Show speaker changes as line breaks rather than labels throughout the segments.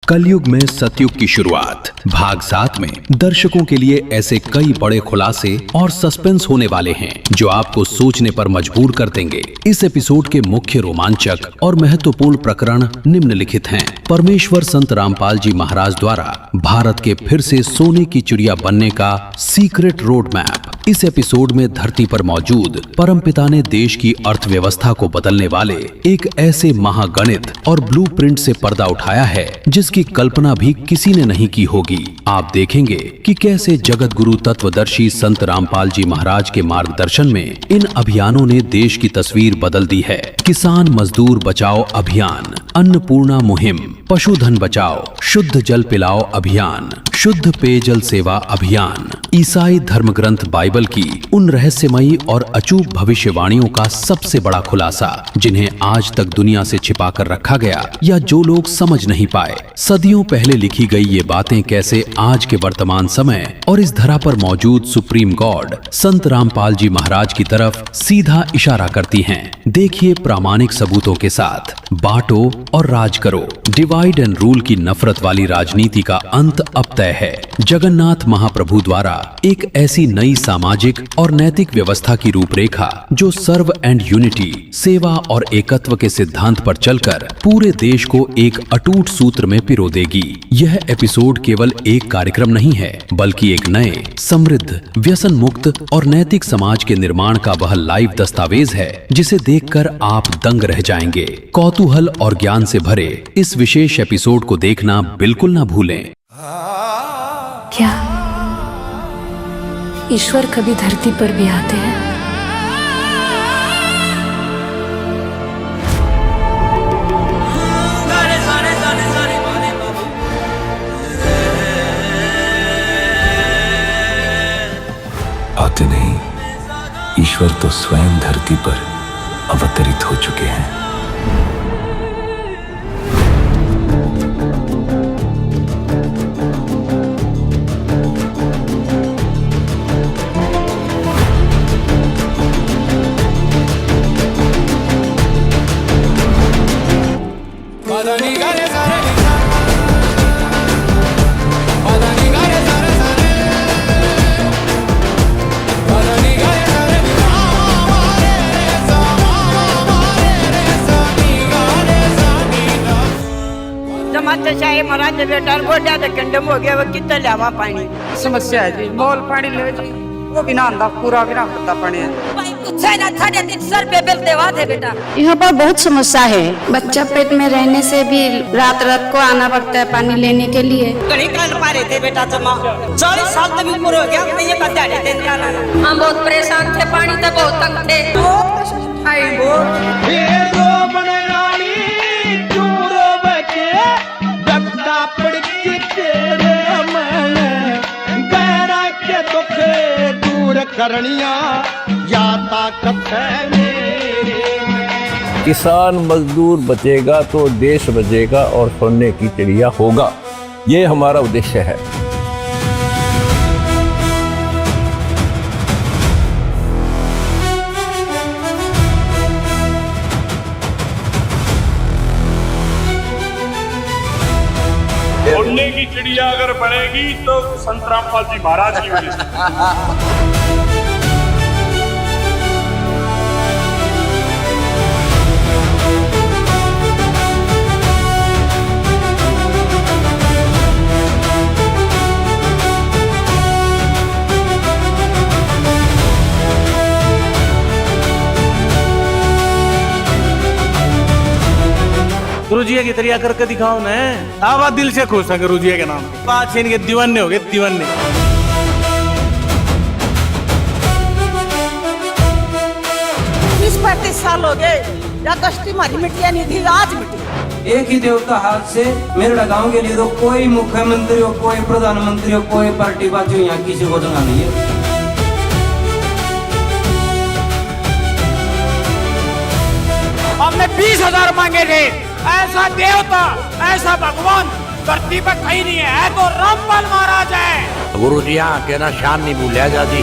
कलयुग में सतयुग की शुरुआत भाग 7 में दर्शकों के लिए ऐसे कई बड़े खुलासे और सस्पेंस होने वाले हैं जो आपको सोचने पर मजबूर कर देंगे। इस एपिसोड के मुख्य रोमांचक और महत्वपूर्ण प्रकरण निम्नलिखित हैं। परमेश्वर संत रामपाल जी महाराज द्वारा भारत के फिर से सोने की चिड़िया बनने का सीक्रेट रोड मैप। इस एपिसोड में धरती पर मौजूद परमपिता ने देश की अर्थव्यवस्था को बदलने वाले एक ऐसे महागणित और ब्लूप्रिंट से पर्दा उठाया है जिसकी कल्पना भी किसी ने नहीं की होगी। आप देखेंगे कि कैसे जगत गुरु तत्वदर्शी संत रामपाल जी महाराज के मार्गदर्शन में इन अभियानों ने देश की तस्वीर बदल दी है। किसान मजदूर बचाओ अभियान, अन्नपूर्णा मुहिम, पशुधन बचाओ, शुद्ध जल पिलाओ अभियान, शुद्ध पेयजल सेवा अभियान, ईसाई धर्म ग्रंथ बाइबल की उन रहस्यमयी और अचूक भविष्यवाणियों का सबसे बड़ा खुलासा जिन्हें आज तक दुनिया से छिपा कर रखा गया या जो लोग समझ नहीं पाए। सदियों पहले लिखी गई ये बातें कैसे आज के वर्तमान समय और इस धरा पर मौजूद सुप्रीम गॉड संत रामपाल जी महाराज की तरफ सीधा इशारा करती हैं। देखिए प्रामाणिक सबूतों के साथ। बांटो और राज करो, डिवाइड एंड रूल की नफरत वाली राजनीति का अंत अब तय है। जगन्नाथ महाप्रभु द्वारा एक ऐसी नई सामाजिक और नैतिक व्यवस्था की रूपरेखा जो सर्व एंड यूनिटी, सेवा और एकत्व के सिद्धांत पर चलकर पूरे देश को एक अटूट सूत्र में पिरो देगी। यह एपिसोड केवल एक कार्यक्रम नहीं है बल्कि एक नए, समृद्ध, व्यसन मुक्त और नैतिक समाज के निर्माण का वह लाइव दस्तावेज है जिसे देखकर आप दंग रह जाएंगे। कौतूहल और ज्ञान से भरे इस विशेष एपिसोड को देखना बिल्कुल ना भूलें।
क्या ईश्वर कभी धरती पर भी आते हैं?
आते नहीं, ईश्वर तो स्वयं धरती पर अवतरित हो चुके हैं।
महाराज बेटा गोड्या तो कंडम हो गया, वो कितना लावा पानी
समस्या है जी। मोल पानी ले जी, वो बिना आंदा पूरा बिना पत्ता पानी है।
सर पे बिल देवा थे बेटा।
यहाँ पर बहुत समस्या है। बच्चा पेट में रहने से भी रात रात को आना पड़ता है पानी लेने के लिए।
कहीं कर पा रहे थे बेटा जमा 40 साल तक भी पूरा हो गया, तो ये बता रहे थे हम बहुत परेशान थे, पानी तो बहुत तंग थे।
किसान मजदूर बचेगा तो देश बचेगा और सोने की चिड़िया होगा, ये हमारा उद्देश्य है।
सोने की चिड़िया अगर बनेगी तो संत रामपाल जी महाराज की वजह से।
गुरुजी की तरिया करके दिखाओ ना, आवाज दिल से खुश है गुरुजी के नाम। 5 इनके दीवाने हो गए, दीवाने।
20-35 साल हो गए, या कष्टी मारी मिट्टियां नहीं थी, आज मिट्टी।
एक ही देवता हाथ से मेरे गांव के लिए तो कोई मुख्यमंत्री हो, कोई प्रधानमंत्री हो, कोई पार्टी बाजू यहाँ किसी को जगह नहीं है।
हमने 20,000 मांगे थे। ऐसा देवता, ऐसा भगवान धरती पर कहीं नहीं है तो रामपाल महाराज है।
गुरु जी यहाँ के ना शान नहीं भूलिया जाती।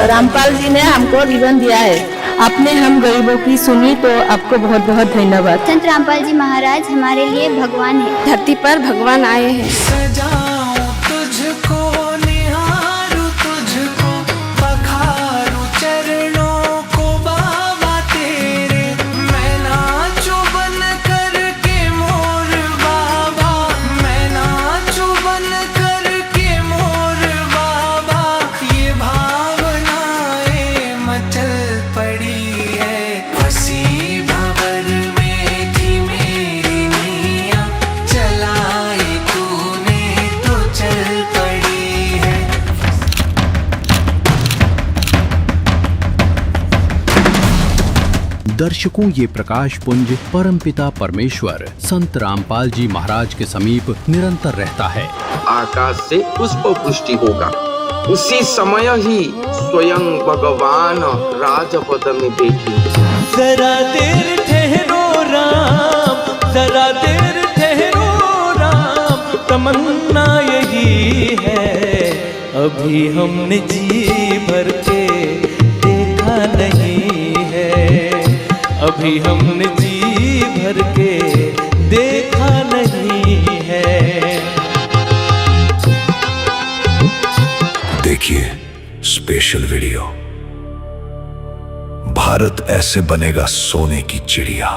रामपाल जी ने हमको जीवन दिया है।
आपने हम गरीबों की सुनी तो आपको बहुत बहुत धन्यवाद।
संत रामपाल जी महाराज हमारे लिए भगवान है।
धरती पर भगवान आए हैं।
सजाऊं तुझको, निहारूं तुझको, पखारूं चरणों को बाबा तेरे। मैं नाचूं बन कर के मोर बाबा, मैं नाचूं बन कर के मोर बाबा। ये भावनाएं मचल पड़ी है, हंसी भंवर में थी मेरी नैया, चलाई तूने तो चल पड़ी है।
दर्शकों, ये प्रकाश पुंज परमपिता परमेश्वर संत रामपाल जी महाराज के समीप निरंतर रहता है।
आकाश से पुष्प वृष्टि होगा, उसी समय ही स्वयं भगवान राजपद में बैठे।
जरा देर ठहरो राम, जरा देर ठहरो राम, तमन्ना यही है, अभी हमने जी भर के देखा नहीं है, अभी हमने जी भर के देखा नहीं है।
देखिए स्पेशल वीडियो, भारत ऐसे बनेगा सोने की चिड़िया,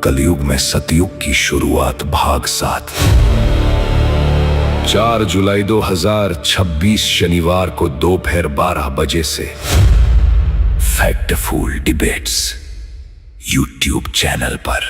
कलयुग में सतयुग की शुरुआत भाग 7। 4 जुलाई 2026 शनिवार को दोपहर 12 बजे से फैक्टफुल डिबेट्स यूट्यूब चैनल पर।